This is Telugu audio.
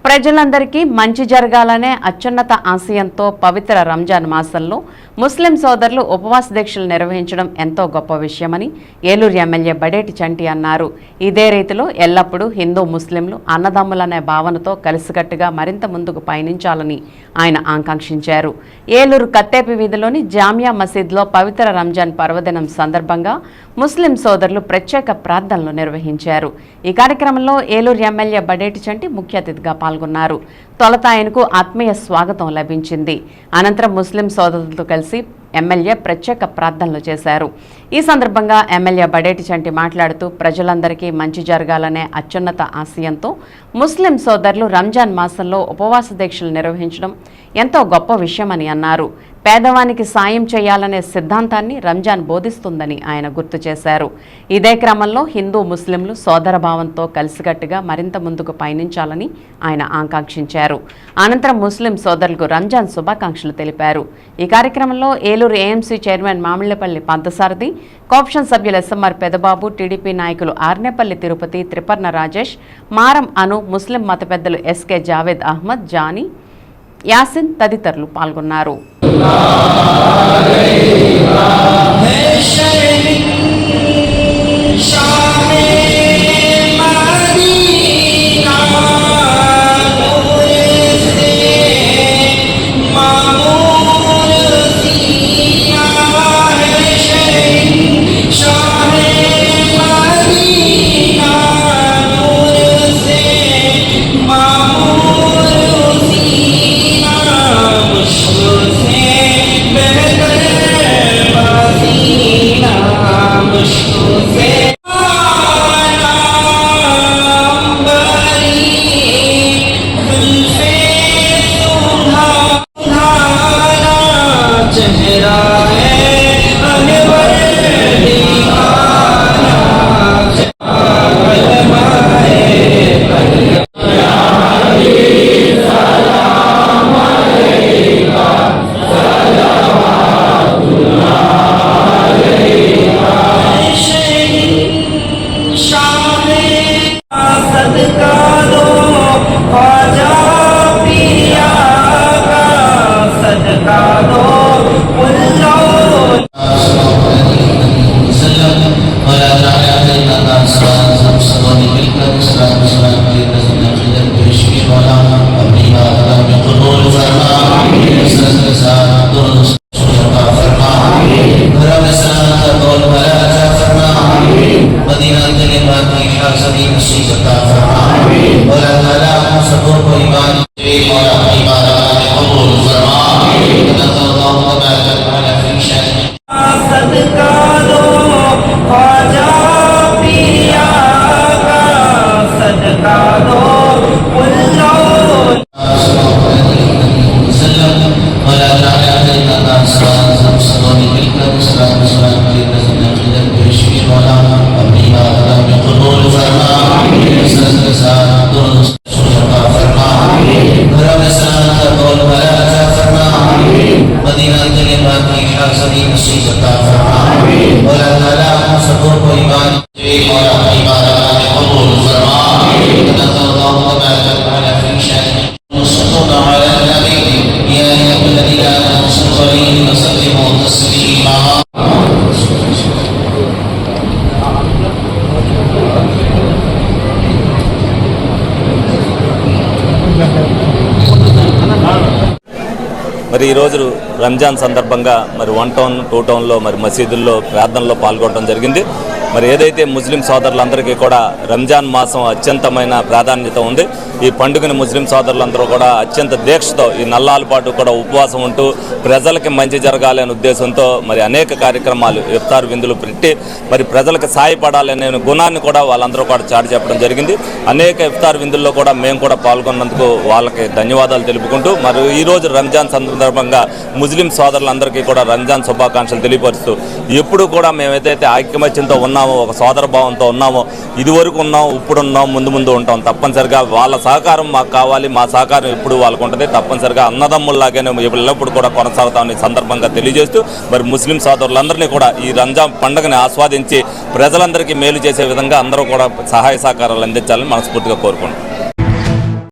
ప్రజలందరికీ మంచి జరగాలనే అత్యున్నత ఆశయంతో పవిత్ర రంజాన్ మాసంలో ముస్లిం సోదరులు ఉపవాస దీక్షలు నిర్వహించడం ఎంతో గొప్ప విషయమని ఏలూరు ఎమ్మెల్యే బడేటి చంటి అన్నారు. ఇదే రీతిలో ఎల్లప్పుడూ హిందూ ముస్లింలు అన్నదమ్ములనే భావనతో కలిసికట్టుగా మరింత ముందుకు పయనించాలని ఆయన ఆకాంక్షించారు. ఏలూరు కత్తేపి వీధిలోని జామియా మసీద్లో పవిత్ర రంజాన్ పర్వదినం సందర్భంగా ముస్లిం సోదరులు ప్రత్యేక ప్రార్థనలు నిర్వహించారు. ఈ కార్యక్రమంలో ఏలూరు ఎమ్మెల్యే బడేటి చంటి ముఖ్య అతిథిగా పాల్గొన్నారు. తొలుత ఆయనకు ఆత్మీయ స్వాగతం లభించింది. అనంతరం ముస్లిం సోదరులతో కలిసి ఎమ్మెల్యే ప్రత్యేక ప్రార్థనలు చేశారు. ఈ సందర్భంగా ఎమ్మెల్యే బడేటి చంటి మాట్లాడుతూ ప్రజలందరికీ మంచి జరగాలనే అత్యున్నత ఆశయంతో ముస్లిం సోదరులు రంజాన్ మాసంలో ఉపవాస దీక్షలు నిర్వహించడం ఎంతో గొప్ప విషయమని అన్నారు. పేదవానికి సాయం చేయాలనే సిద్ధాంతాన్ని రంజాన్ బోధిస్తుందని ఆయన గుర్తు చేశారు. ఇదే క్రమంలో హిందూ ముస్లింలు సోదరభావంతో కలిసికట్టుగా మరింత ముందుకు పయనించాలని ఆయన ఆకాంక్షించారు. అనంతరం ముస్లిం సోదరులకు రంజాన్ శుభాకాంక్షలు తెలిపారు. ఈ కార్యక్రమంలో Eluru AMC chairman Mamillapalli Panthasarathi, co-option సభ్యులు ఎస్ఎంఆర్ పెదబాబు, టీడీపీ నాయకులు ఆర్నేపల్లి తిరుపతి, త్రిపర్ణ రాజేష్, మారం అను, ముస్లిం మత పెద్దలు ఎస్కే జావేద్ అహ్మద్, జానీ, యాసిన్ తదితరులు పాల్గొన్నారు. మరి ఈరోజు రంజాన్ సందర్భంగా మరి 1 టౌన్ 2 టౌన్లో మరి మసీదుల్లో ప్రార్థనలో పాల్గొనడం జరిగింది. మరి ఏదైతే ముస్లిం సోదరులందరికీ కూడా రంజాన్ మాసం అత్యంతమైన ప్రాధాన్యత ఉంది. ఈ పండుగని ముస్లిం సోదరులందరూ కూడా అత్యంత దీక్షతో ఈ నల్లాల పాటు కూడా ఉపవాసం ఉంటూ ప్రజలకి మంచి జరగాలి అనే ఉద్దేశంతో మరి అనేక కార్యక్రమాలు ఇఫ్తార్ విందులు పెట్టి మరి ప్రజలకు సాయపడాలనే గుణాన్ని కూడా వాళ్ళందరూ కూడా చాటి చెప్పడం జరిగింది. అనేక ఇఫ్తార్ విందుల్లో కూడా మేము కూడా పాల్గొన్నందుకు వాళ్ళకి ధన్యవాదాలు తెలుపుకుంటూ మరి ఈరోజు రంజాన్ సందర్భంగా ముస్లిం సోదరులందరికీ కూడా రంజాన్ శుభాకాంక్షలు తెలియపరుస్తూ ఎప్పుడు కూడా మేము ఏదైతే ఐకమత్యంతో ఉన్నామో, ఒక సోదర భావంతో ఉన్నామో, ఇదివరకు ఉన్నాం, ఇప్పుడు ఉన్నాం, ముందు ఉంటాం. తప్పనిసరిగా వాళ్ళ సహకారం మాకు కావాలి. మా సహకారం ఎప్పుడు వాళ్ళకు ఉంటుంది. తప్పనిసరిగా అన్నదమ్ముల్లాగానే ఎల్లప్పుడు కూడా కొనసాగుతామని సందర్భంగా తెలియజేస్తూ మరి ముస్లిం సోదరులందరినీ కూడా ఈ రంజాన్ పండుగని ఆస్వాదించి ప్రజలందరికీ మేలు చేసే విధంగా అందరూ కూడా సహాయ సహకారాలు అందించాలని మనస్ఫూర్తిగా కోరుకుంటున్నాం.